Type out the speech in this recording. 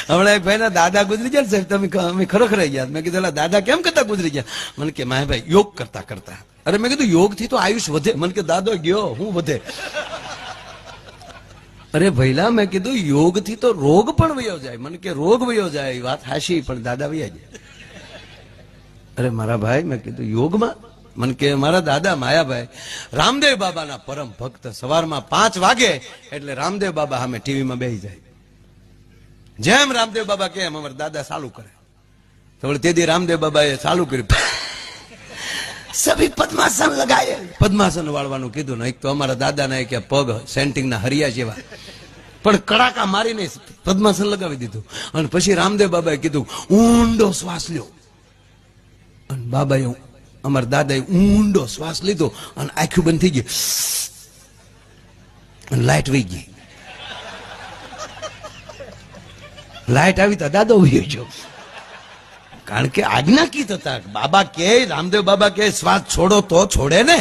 હમણાં એક ભાઈના દાદા ગુજરી ગયા સાહેબ, તમે અમે ખરેખર ગયા. મેં કીધું દાદા કેમ કરતા ગુજરી ગયા? મને કે માયાભાઈ યોગ કરતા કરતા. અરે મેં કીધું યોગ થી તો આયુષ વધે. મને કે દાદો ગયો હું વધે? અરે ભઈલા મેં કીધું યોગ થી તો રોગ પણ વયો જાય. મને કે રોગ વયો જાય વાત હાશી, પણ દાદા વયા જાય. અરે મારા ભાઈ મેં કીધું યોગમાં? મને કે મારા દાદા માયાભાઈ રામદેવ બાબાના પરમ ભક્ત. સવારમાં 5 વાગે એટલે રામદેવ બાબા સામે ટીવીમાં બેસી જાય. જેમ રામદેવ બાબા કે એમ અમારા દાદા ચાલુ કરે. તો તેથી રામદેવ બાબાએ ચાલુ કર્યું, સભી પદ્માસન લગાય. પદ્માસન વાળવાનું કીધું ને. એક તો અમારા દાદાના કે પગ સેન્ટિંગના હરિયા જેવા, પણ કડાકા મારીને પદ્માસન લગાવી દીધું. અને પછી રામદેવ બાબાએ કીધું ઊંડો શ્વાસ લ્યો. અને બાબાએ અમારા દાદાએ ઊંડો શ્વાસ લીધો અને આંખું બંધ થઈ ગઈ અને લાઈટ વહી ગઈ. લાઈટ આવી તો દાદો વહી ગયો. કારણ કે આજ્ઞાકીત હતા. બાબા કે રામદેવ બાબા કે શ્વાસ છોડો તો છોડે ને.